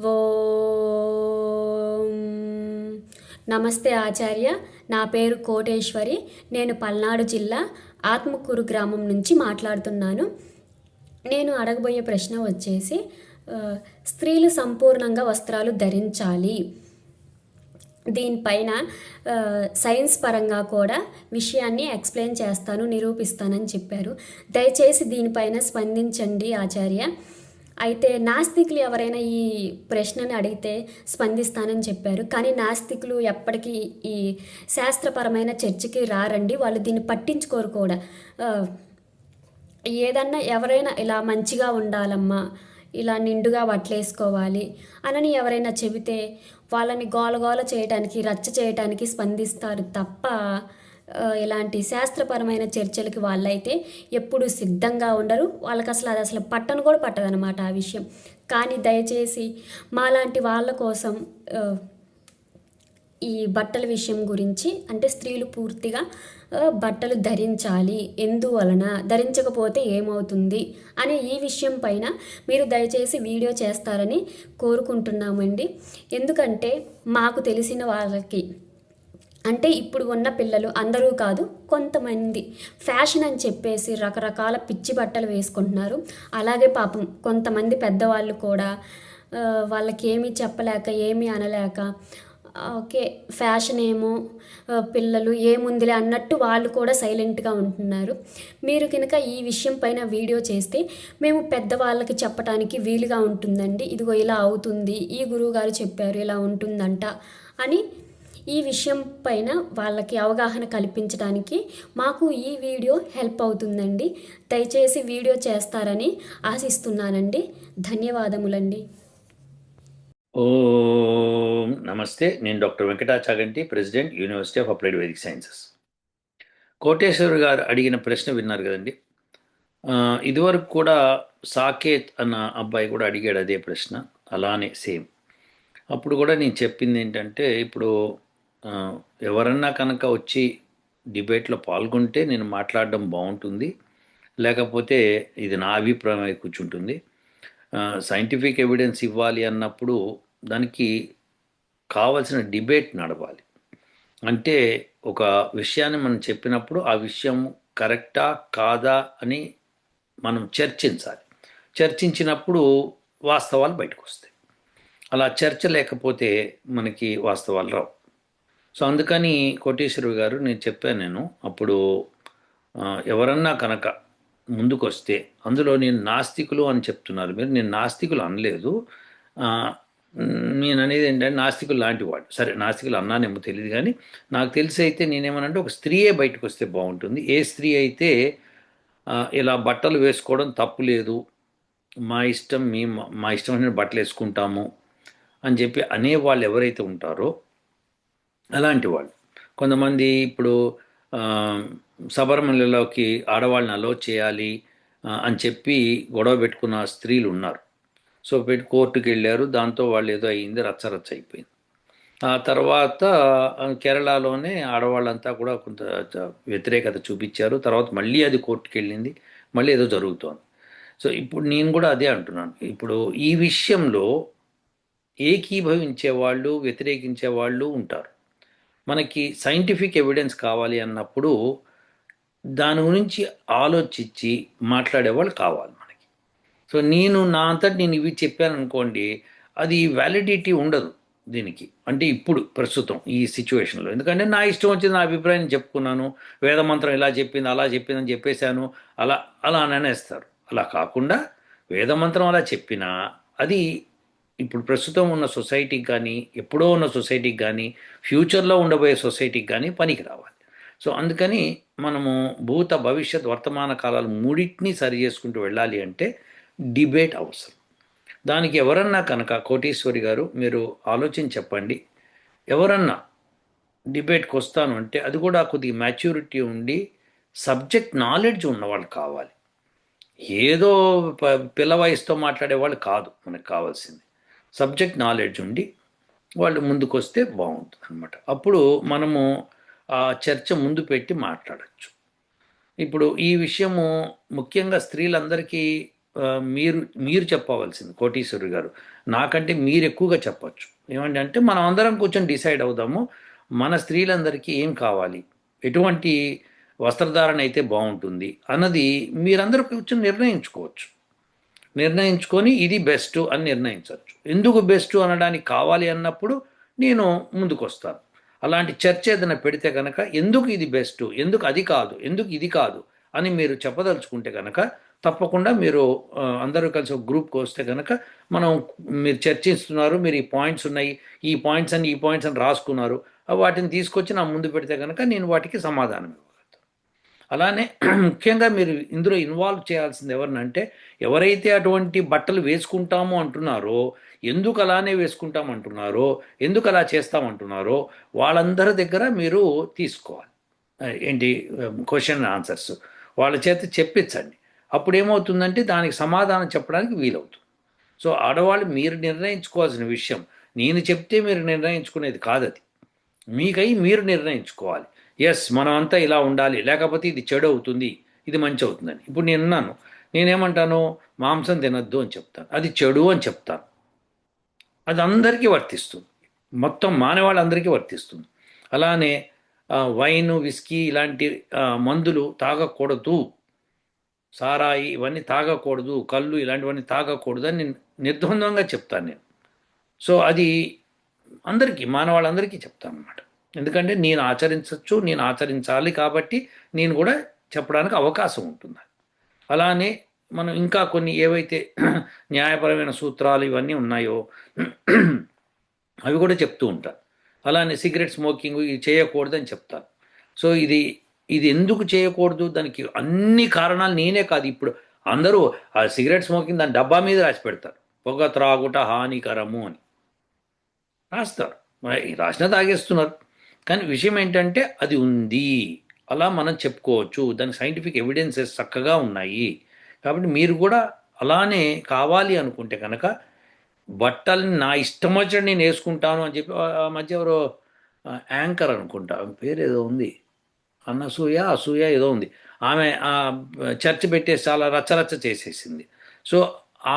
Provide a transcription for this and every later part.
ఓం నమస్తే ఆచార్య. నా పేరు కోటేశ్వరి. నేను పల్నాడు జిల్లా ఆత్మకూరు గ్రామం నుంచి మాట్లాడుతున్నాను. నేను అడగబోయే ప్రశ్న వచ్చేసి స్త్రీలు సంపూర్ణంగా వస్త్రాలు ధరించాలి. దీనిపైన సైన్స్ పరంగా కూడా విషయాన్ని ఎక్స్ప్లెయిన్ చేస్తాను, నిరూపిస్తానని చెప్పారు. దయచేసి దీనిపైన స్పందించండి ఆచార్య. అయితే నాస్తికులు ఎవరైనా ఈ ప్రశ్నని అడిగితే స్పందిస్తానని చెప్పారు. కానీ నాస్తికులు ఎప్పటికీ ఈ శాస్త్రపరమైన చర్చకి రారండి. వాళ్ళు దీన్ని పట్టించుకోరు కూడా. ఏదన్నా ఎవరైనా ఇలా మంచిగా ఉండాలమ్మా, ఇలా నిండుగా బట్టలేసుకోవాలి అనని ఎవరైనా చెబితే వాళ్ళని గోలగోల చేయటానికి, రచ్చ చేయటానికి స్పందిస్తారు తప్ప ఇలాంటి శాస్త్రపరమైన చర్చలకి వాళ్ళైతే ఎప్పుడు సిద్ధంగా ఉండరు. వాళ్ళకి అది అసలు పట్టను కూడా పట్టదనమాట ఆ విషయం. కానీ దయచేసి మాలాంటి వాళ్ళ కోసం ఈ బట్టల విషయం గురించి, అంటే స్త్రీలు పూర్తిగా బట్టలు ధరించాలి, ఎందువలన, ధరించకపోతే ఏమవుతుంది అనే ఈ విషయం పైన మీరు దయచేసి వీడియో చేస్తారని కోరుకుంటున్నామండి. ఎందుకంటే మాకు తెలిసిన వాళ్ళకి, అంటే ఇప్పుడు ఉన్న పిల్లలు అందరూ కాదు, కొంతమంది ఫ్యాషన్ అని చెప్పేసి రకరకాల పిచ్చి బట్టలు వేసుకుంటున్నారు. అలాగే పాపం కొంతమంది పెద్దవాళ్ళు కూడా వాళ్ళకి ఏమీ చెప్పలేక, ఏమీ అనలేక, ఓకే ఫ్యాషన్ ఏమో, పిల్లలు ఏముందిలే అన్నట్టు వాళ్ళు కూడా సైలెంట్గా ఉంటున్నారు. మీరు కనుక ఈ విషయం పైన వీడియో చేస్తే మేము పెద్దవాళ్ళకి చెప్పడానికి వీలుగా ఉంటుందండి. ఇదిగో ఇలా అవుతుంది, ఈ గురువుగారు చెప్పారు ఇలా ఉంటుందంట అని ఈ విషయం పైన వాళ్ళకి అవగాహన కల్పించడానికి మాకు ఈ వీడియో హెల్ప్ అవుతుందండి. దయచేసి వీడియో చేస్తారని ఆశిస్తున్నానండి. ధన్యవాదములండి. ఓం నమస్తే. నేను doctor Venkata Chaganti, president, university of applied Vedic sciences. Koteshwar గారు అడిగిన ప్రశ్న విన్నారు కదండి. ఇదివరకు కూడా సాకేత్ అన్న అబ్బాయి కూడా అడిగాడు అదే ప్రశ్న, అలానే సేమ్. అప్పుడు కూడా నేను చెప్పింది ఏంటంటే, ఇప్పుడు ఎవరన్నా కనుక వచ్చి డిబేట్లో పాల్గొంటే నేను మాట్లాడడం బాగుంటుంది, లేకపోతే ఇది నా అభిప్రాయం అయి కూర్చుంటుంది. సైంటిఫిక్ ఎవిడెన్స్ ఇవ్వాలి అన్నప్పుడు దానికి కావలసిన డిబేట్ నడవాలి. అంటే ఒక విషయాన్ని మనం చెప్పినప్పుడు ఆ విషయం కరెక్టా కాదా అని మనం చర్చించాలి. చర్చించినప్పుడు వాస్తవాలు బయటకు వస్తాయి. అలా చర్చ లేకపోతే మనకి వాస్తవాలు రావు. సో అందుకని కోటేశ్వరరావు గారు నేను చెప్పాను, అప్పుడు ఎవరన్నా కనుక ముందుకొస్తే, అందులో నేను నాస్తికులు అని చెప్తున్నారు మీరు, నేను నాస్తికులు అనలేదు. నేను అనేది ఏంటంటే నాస్తికులు లాంటి వాడు. సరే నాస్తికులు అన్నానేమో తెలియదు, కానీ నాకు తెలిసి అయితే నేనేమనంటే ఒక స్త్రీయే బయటకు వస్తే బాగుంటుంది. ఏ స్త్రీ అయితే ఇలా బట్టలు వేసుకోవడం తప్పు లేదు, మా ఇష్టం, మా ఇష్టమైన బట్టలు వేసుకుంటాము అని చెప్పి అనేవాళ్ళు ఎవరైతే ఉంటారో అలాంటి వాళ్ళు. కొంతమంది ఇప్పుడు సబర్మలలోకి ఆడవాళ్ళని అలో చేయాలి అని చెప్పి గొడవ పెట్టుకున్న స్త్రీలు ఉన్నారు. సో కోర్టుకు వెళ్ళారు, దాంతో వాళ్ళు ఏదో అయింది, రచ్చరచ్చ అయిపోయింది. ఆ తర్వాత కేరళలోనే ఆడవాళ్ళంతా కూడా కొంత వ్యతిరేకత చూపించారు. తర్వాత మళ్ళీ అది కోర్టుకు వెళ్ళింది, మళ్ళీ ఏదో జరుగుతోంది. సో ఇప్పుడు నేను కూడా అదే అంటున్నాను. ఇప్పుడు ఈ విషయంలో ఏకీభవించే వాళ్ళు, వ్యతిరేకించే వాళ్ళు ఉంటారు. మనకి సైంటిఫిక్ ఎవిడెన్స్ కావాలి అన్నప్పుడు దాని గురించి ఆలోచించి మాట్లాడేవాళ్ళు కావాలి మనకి. సో నేను నా అంతటి నేను ఇవి చెప్పాను అనుకోండి, అది వ్యాలిడిటీ ఉండదు దీనికి. అంటే ఇప్పుడు ప్రస్తుతం ఈ సిచ్యువేషన్లో, ఎందుకంటే నా ఇష్టం వచ్చింది, నా అభిప్రాయం చెప్పుకున్నాను, వేదమంత్రం ఇలా చెప్పింది అలా చెప్పిందని చెప్పేశాను, అలా అలా అనేస్తారు. అలా కాకుండా వేదమంత్రం అలా చెప్పినా అది ఇప్పుడు ప్రస్తుతం ఉన్న సొసైటీకి కానీ, ఎప్పుడో ఉన్న సొసైటీకి కానీ, ఫ్యూచర్లో ఉండబోయే సొసైటీకి కానీ పనికి రావాలి. సో అందుకని మనము భూత, భవిష్యత్, వర్తమాన కాలాలు మూడింటిని సరి చేసుకుంటూ వెళ్ళాలి అంటే డిబేట్ అవసరం. దానికి ఎవరన్నా కనుక, కోటేశ్వరి గారు మీరు ఆలోచించి చెప్పండి, ఎవరన్నా డిబేట్కి వస్తాను అంటే అది కూడా కొద్దిగా మ్యాచ్యూరిటీ ఉండి సబ్జెక్ట్ నాలెడ్జ్ ఉన్నవాళ్ళు కావాలి. ఏదో పిల్ల వయసుతో మాట్లాడే వాళ్ళు కాదు మనకు కావాల్సింది. సబ్జెక్ట్ నాలెడ్జ్ ఉండి వాళ్ళు ముందుకు వస్తే బాగుంటుంది అనమాట. అప్పుడు మనము ఆ చర్చ ముందు పెట్టి మాట్లాడచ్చు. ఇప్పుడు ఈ విషయము ముఖ్యంగా స్త్రీలందరికీ ఆ, మీరు మీరు చెప్పవలసింది కోటీశ్వరి గారు, నాకంటే మీరు ఎక్కువగా చెప్పొచ్చు. ఏమంటే అంటే మనం అందరం కూర్చొని డిసైడ్ అవుదాము, మన స్త్రీలందరికీ ఏం కావాలి, ఎటువంటి వస్త్రధారణ అయితే బాగుంటుంది అన్నది మీరందరూ కూర్చొని నిర్ణయించుకోవచ్చు. నిర్ణయించుకొని ఇది బెస్ట్ అని నిర్ణయించవచ్చు. ఎందుకు బెస్ట్ అనడానికి కావాలి అన్నప్పుడు నేను ముందుకు వస్తాను. అలాంటి చర్చ ఏదైనా పెడితే కనుక ఎందుకు ఇది బెస్ట్, ఎందుకు అది కాదు, ఎందుకు ఇది కాదు అని మీరు చెప్పదలుచుకుంటే కనుక తప్పకుండా మీరు అందరూ కలిసి ఒక గ్రూప్కి వస్తే కనుక మనం, మీరు చర్చిస్తున్నారు, మీరు ఈ పాయింట్స్ ఉన్నాయి, ఈ పాయింట్స్ అని రాసుకున్నారు, వాటిని తీసుకొచ్చి నా ముందు పెడితే కనుక నేను వాటికి సమాధానం ఇవ్వగలుగుతాను. అలానే ముఖ్యంగా మీరు ఇందులో ఇన్వాల్వ్ చేయాల్సింది ఎవరినంటే, ఎవరైతే అటువంటి బట్టలు వేసుకుంటాము అంటున్నారో, ఎందుకు అలానే వేసుకుంటామంటున్నారో, ఎందుకు అలా చేస్తామంటున్నారో వాళ్ళందరి దగ్గర మీరు తీసుకోవాలి. ఏంటి క్వశ్చన్ ఆన్సర్స్ వాళ్ళ చేత చెప్పించండి. అప్పుడు ఏమవుతుందంటే దానికి సమాధానం చెప్పడానికి వీలవుతుంది. సో ఆడవాళ్ళు మీరు నిర్ణయించుకోవాల్సిన విషయం, నేను చెప్తే మీరు నిర్ణయించుకునేది కాదు, అది మీకై మీరు నిర్ణయించుకోవాలి. ఎస్ మనం అంతా ఇలా ఉండాలి, లేకపోతే ఇది చెడు అవుతుంది, ఇది మంచి అవుతుందని. ఇప్పుడు నేనేమంటాను, మాంసం తినద్దు అని చెప్తాను, అది చెడు అని చెప్తాను. అది అందరికీ వర్తిస్తుంది, మొత్తం మానవాళ్ళందరికీ వర్తిస్తుంది. అలానే వైన్, విస్కీ ఇలాంటి మందులు తాగకూడదు, సారాయి ఇవన్నీ తాగకూడదు, కళ్ళు ఇలాంటివన్నీ తాగకూడదు అని నేను నిర్ద్వంద్వంగా చెప్తాను నేను. సో అది అందరికీ, మానవాళ్ళందరికీ చెప్తాను అన్నమాట. ఎందుకంటే నేను ఆచరించవచ్చు, నేను ఆచరించాలి, కాబట్టి నేను కూడా చెప్పడానికి అవకాశం ఉంటుంది. అలానే మనం ఇంకా కొన్ని ఏవైతే న్యాయపరమైన సూత్రాలు ఇవన్నీ ఉన్నాయో అవి కూడా చెప్తూ ఉంటాను. అలానే సిగరెట్ స్మోకింగ్ ఇది చేయకూడదని చెప్తాను. సో ఇది ఎందుకు చేయకూడదు, దానికి అన్ని కారణాలు నేనే కాదు, ఇప్పుడు అందరూ ఆ సిగరెట్ స్మోకింగ్ దాని డబ్బా మీద రాసి పెడతారు, పొగ త్రాగుట హానికరము అని రాస్తారు, రాసినా తాగేస్తున్నారు. కానీ విషయం ఏంటంటే అది ఉంది, అలా మనం చెప్పుకోవచ్చు, దానికి సైంటిఫిక్ ఎవిడెన్సెస్ చక్కగా ఉన్నాయి. కాబట్టి మీరు కూడా అలానే కావాలి అనుకుంటే కనుక బట్టల్ని నా ఇష్టం వచ్చినట్టు నేను వేసుకుంటాను అని చెప్పి ఆ మధ్య ఎవరో యాంకర్ అనుకుంటా, పేరు ఏదో ఉంది, అసూయ ఏదో ఉంది, ఆమె చర్చ పెట్టేసి చాలా రచ్చరచ్చ చేసేసింది. సో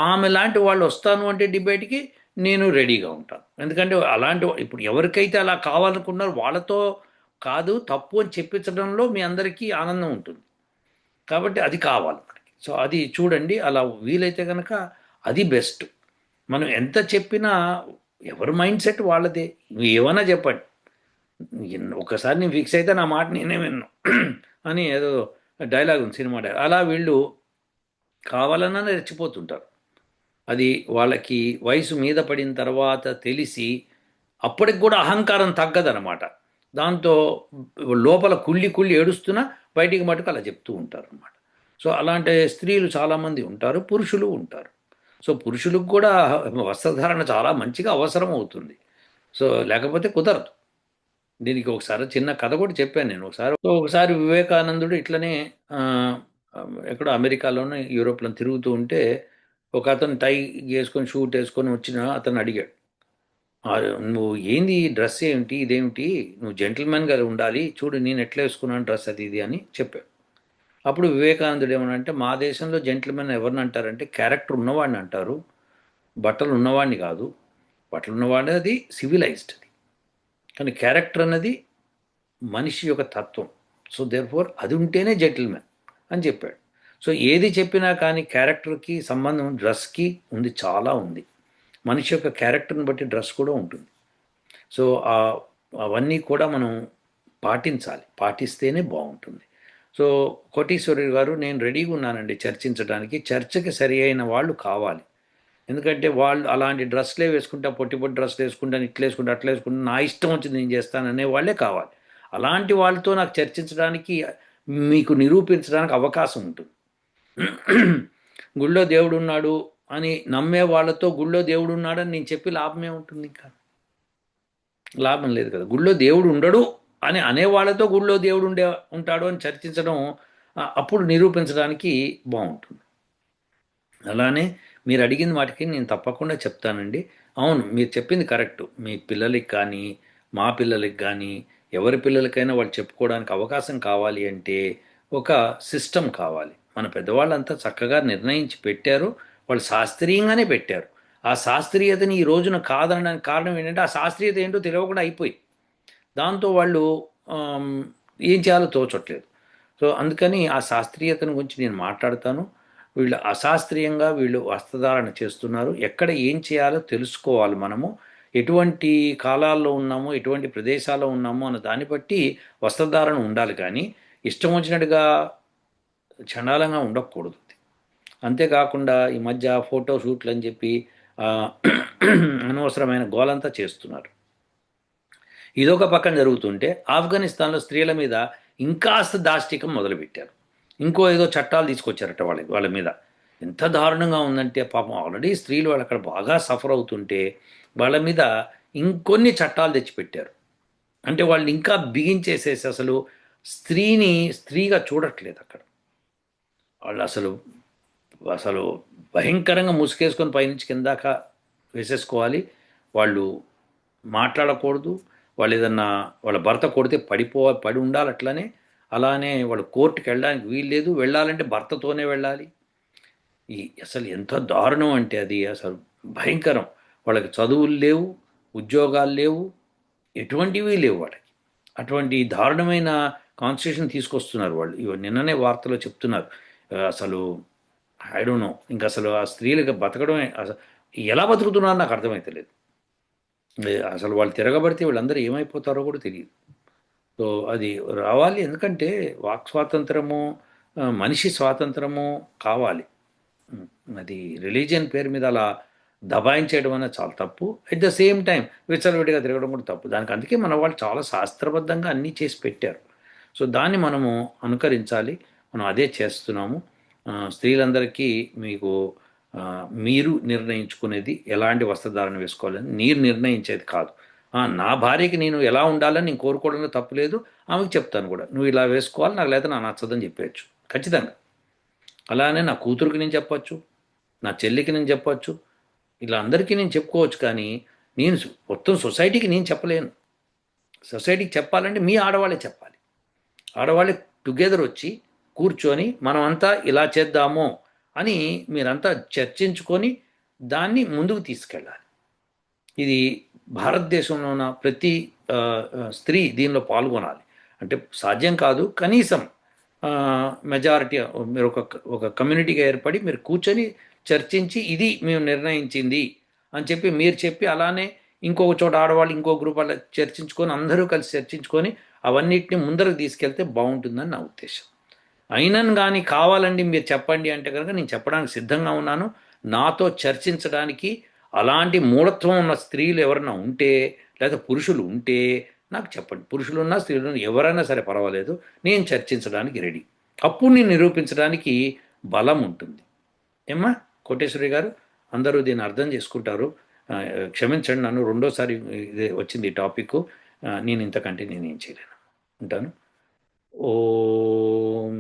ఆమె లాంటి వాళ్ళు వస్తాను అంటే డిబేట్కి నేను రెడీగా ఉంటాను. ఎందుకంటే అలాంటి ఇప్పుడు ఎవరికైతే అలా కావాలనుకున్నారో వాళ్ళతో కాదు, తప్పు అని చెప్పించడంలో మీ అందరికీ ఆనందం ఉంటుంది. కాబట్టి అది కావాలి మనకి. సో అది చూడండి, అలా వీలైతే కనుక అది బెస్ట్. మనం ఎంత చెప్పినా ఎవరి మైండ్ సెట్ వాళ్ళదే, ఏమన్నా చెప్పండి, ఒకసారి నేను ఫిక్స్ అయితే నా మాట నేనే విన్ను అని ఏదో డైలాగ్ ఉంది, సినిమా డైలాగ్. అలా వీళ్ళు కావాలన్నా రెచ్చిపోతుంటారు. అది వాళ్ళకి వయసు మీద పడిన తర్వాత తెలిసి అప్పటికి కూడా అహంకారం తగ్గదనమాట. దాంతో లోపల కుళ్ళి ఏడుస్తున్నా బయటికి మటుకు అలా చెప్తూ ఉంటారు అనమాట. సో అలాంటి స్త్రీలు చాలామంది ఉంటారు, పురుషులు ఉంటారు. సో పురుషులకు కూడా వస్త్రధారణ చాలా మంచిగా అవసరం అవుతుంది. సో లేకపోతే కుదరదు. దీనికి ఒకసారి చిన్న కథ కూడా చెప్పాను నేను. ఒకసారి వివేకానందుడు ఇట్లనే ఆ, ఎక్కడో అమెరికాలోనే యూరోప్లో తిరుగుతూ ఉంటే ఒక అతను టై వేసుకొని షూట్ వేసుకొని వచ్చిన అతను అడిగాడు, "ఆ, నువ్వు ఏంది ఈ డ్రెస్ ఏమిటి, ఇదేమిటి, నువ్వు జెంటిల్మెన్గా ఉండాలి, చూడు నేను ఎట్లా వేసుకున్నాను డ్రెస్ అది ఇది" అని చెప్పాడు. అప్పుడు వివేకానందుడు ఏమనంటే, మా దేశంలో జెంటిల్మెన్ ఎవరిని అంటారంటే క్యారెక్టర్ ఉన్నవాడిని అంటారు, బట్టలు ఉన్నవాడిని కాదు. బట్టలు ఉన్నవాడిని అది సివిలైజ్డ్, అది కానీ క్యారెక్టర్ అన్నది మనిషి యొక్క తత్వం. సో దేర్ఫోర్ అది ఉంటేనే జెంటిల్మెన్ అని చెప్పాడు. సో ఏది చెప్పినా కానీ క్యారెక్టర్కి సంబంధం డ్రెస్కి ఉంది, చాలా ఉంది. మనిషి యొక్క క్యారెక్టర్ని బట్టి డ్రెస్ కూడా ఉంటుంది. సో అవన్నీ కూడా మనం పాటించాలి, పాటిస్తేనే బాగుంటుంది. సో కోటీశ్వరి గారు, నేను రెడీగా ఉన్నానండి చర్చించడానికి. చర్చకి సరి అయిన వాళ్ళు కావాలి. ఎందుకంటే వాళ్ళు అలాంటి డ్రెస్లే వేసుకుంటా, పొట్టి డ్రెస్లు వేసుకుంటాను, ఇట్లా వేసుకుంటా, అట్లా వేసుకుంటా, నా ఇష్టం వచ్చింది నేను చేస్తాను అనే వాళ్ళే కావాలి. అలాంటి వాళ్ళతో నాకు చర్చించడానికి, మీకు నిరూపించడానికి అవకాశం ఉంటుంది. గుళ్ళో దేవుడు ఉన్నాడు అని నమ్మే వాళ్ళతో గుళ్ళో దేవుడు ఉన్నాడని నేను చెప్పి లాభమే ఉంటుంది? ఇంకా లాభం లేదు కదా. గుళ్ళో దేవుడు ఉండడు అని అనేవాళ్ళతో గుళ్ళో దేవుడు ఉంటాడు అని చర్చించడం అప్పుడు నిరూపించడానికి బాగుంటుంది. అలానే మీరు అడిగిన వాటికి నేను తప్పకుండా చెప్తానండి. అవును, మీరు చెప్పింది కరెక్టు. మీ పిల్లలకి కానీ మా పిల్లలకి కానీ ఎవరి పిల్లలకైనా వాళ్ళు చెప్పుకోవడానికి అవకాశం కావాలి అంటే ఒక సిస్టమ్ కావాలి. మన పెద్దవాళ్ళంతా చక్కగా నిర్ణయించి పెట్టారు. వాళ్ళు శాస్త్రీయంగానే పెట్టారు. ఆ శాస్త్రీయతని ఈ రోజున కాదనడానికి కారణం ఏంటంటే ఆ శాస్త్రీయత ఏంటో తెలియకుండా అయిపోయి దాంతో వాళ్ళు ఆమ్, ఏం చేయాలో తోచట్లేదు. సో అందుకని ఆ శాస్త్రీయతను గురించి నేను మాట్లాడతాను. వీళ్ళు అశాస్త్రీయంగా వీళ్ళు వస్త్రధారణ చేస్తున్నారు. ఎక్కడ ఏం చేయాలో తెలుసుకోవాలి మనము. ఎటువంటి కాలాల్లో ఉన్నామో ఎటువంటి ప్రదేశాల్లో ఉన్నామో అన్న దాన్ని బట్టి వస్త్రధారణ ఉండాలి, కానీ ఇష్టం వచ్చినట్టుగా చండాలంగా ఉండకూడదు. అంతేకాకుండా ఈ మధ్య ఫోటో షూట్లు అని చెప్పి ఆ, అనవసరమైన గోలంతా చేస్తున్నారు. ఇదొక పక్కన జరుగుతుంటే ఆఫ్ఘనిస్తాన్లో స్త్రీల మీద ఇంకాస్త దాష్టికం మొదలుపెట్టారు. ఇంకో ఏదో చట్టాలు తీసుకొచ్చారట వాళ్ళ మీద. ఎంత దారుణంగా ఉందంటే పాపం ఆల్రెడీ స్త్రీలు వాళ్ళు అక్కడ బాగా సఫర్ అవుతుంటే వాళ్ళ మీద ఇంకొన్ని చట్టాలు తెచ్చిపెట్టారు. అంటే వాళ్ళు ఇంకా బిగించేసేసి అసలు స్త్రీని స్త్రీగా చూడట్లేదు అక్కడ. వాళ్ళు అసలు అసలు భయంకరంగా ముసుగేసుకొని పైనుంచి కిందాక వేసేసుకోవాలి. వాళ్ళు మాట్లాడకూడదు. వాళ్ళు ఏదన్నా వాళ్ళ భర్త కొడితే పడి ఉండాలి అట్లనే. అలానే వాళ్ళు కోర్టుకి వెళ్ళడానికి వీల్లేదు. వెళ్ళాలంటే భర్తతోనే వెళ్ళాలి. అసలు ఎంత దారుణం అంటే అది అసలు భయంకరం. వాళ్ళకి చదువులు లేవు, ఉద్యోగాలు లేవు, ఎటువంటివి లేవు వాళ్ళకి. అటువంటి దారుణమైన కాన్స్టిట్యూషన్ తీసుకొస్తున్నారు వాళ్ళు. నిన్ననే వార్తలో చెప్తున్నారు. అసలు ఐ డోంట్ నో. ఇంక అసలు ఆ స్త్రీలకు బతకడమే అసలు ఎలా బతుకుతున్నారో నాకు అర్థమైతలేదు. అసలు వాళ్ళు తిరగబడితే వీళ్ళందరూ ఏమైపోతారో కూడా తెలియదు. సో అది రావాలి. ఎందుకంటే వాక్ స్వాతంత్రము, మనిషి స్వాతంత్రము కావాలి. అది రిలీజియన్ పేరు మీద అలా దబాయించేయడం అనేది చాలా తప్పు. అట్ ద సేమ్ టైం విచ్చలవిడిగా తిరగడం కూడా తప్పు. దానికి అందుకే మన వాళ్ళు చాలా శాస్త్రబద్ధంగా అన్నీ చేసి పెట్టారు. సో దాన్ని మనము అనుకరించాలి. మనం అదే చేస్తున్నాము. స్త్రీలందరికీ మీకు మీరు నిర్ణయించుకునేది ఎలాంటి వస్త్రధారణ వేసుకోవాలని మీరు నిర్ణయించేది కాదు. నా భార్యకి నేను ఎలా ఉండాలని నేను కోరుకోవడంలో తప్పులేదు. ఆమెకు చెప్తాను కూడా, నువ్వు ఇలా వేసుకోవాలి, నాకు లేదా నాకు నచ్చదని చెప్పేయచ్చు ఖచ్చితంగా. అలానే నా కూతురికి నేను చెప్పచ్చు, నా చెల్లికి నేను చెప్పచ్చు, ఇలా అందరికీ నేను చెప్పుకోవచ్చు. కానీ నేను మొత్తం సొసైటీకి నేను చెప్పలేను. సొసైటీకి చెప్పాలంటే మీ ఆడవాళ్ళే చెప్పాలి. ఆడవాళ్ళే టుగెదర్ వచ్చి కూర్చొని మనమంతా ఇలా చేద్దామో అని మీరంతా చర్చించుకొని దాన్ని ముందుకు తీసుకెళ్ళాలి. ఇది భారతదేశంలో ఉన్న ప్రతి స్త్రీ దీనిలో పాల్గొనాలి. అంటే సాధ్యం కాదు, కనీసం మెజారిటీ మీరు ఒక కమ్యూనిటీగా ఏర్పడి మీరు కూర్చొని చర్చించి ఇది మేము నిర్ణయించింది అని చెప్పి మీరు చెప్పి, అలానే ఇంకొక చోట ఆడవాళ్ళు ఇంకో గ్రూప్ అలా చర్చించుకొని అందరూ కలిసి చర్చించుకొని అవన్నిటిని ముందరకు తీసుకెళ్తే బాగుంటుందని నా ఉద్దేశం. అయినను కానీ కావాలండి మీరు చెప్పండి అంటే కనుక నేను చెప్పడానికి సిద్ధంగా ఉన్నాను. నాతో చర్చించడానికి అలాంటి మూఢత్వం ఉన్న స్త్రీలు ఎవరైనా ఉంటే లేదా పురుషులు ఉంటే నాకు చెప్పండి. పురుషులు ఉన్నా స్త్రీలు ఉన్నా ఎవరైనా సరే పర్వాలేదు, నేను చర్చించడానికి రెడీ. అప్పుడు నేను నిరూపించడానికి బలం ఉంటుంది. ఏమ్మా కోటేశ్వరి గారు, అందరూ దీన్ని అర్థం చేసుకుంటారు. క్షమించండి, నన్ను రెండోసారి ఇదే వచ్చింది ఈ టాపిక్. నేను ఇంతకంటే నేనేం చేయలేను. ఉంటాను. ఓం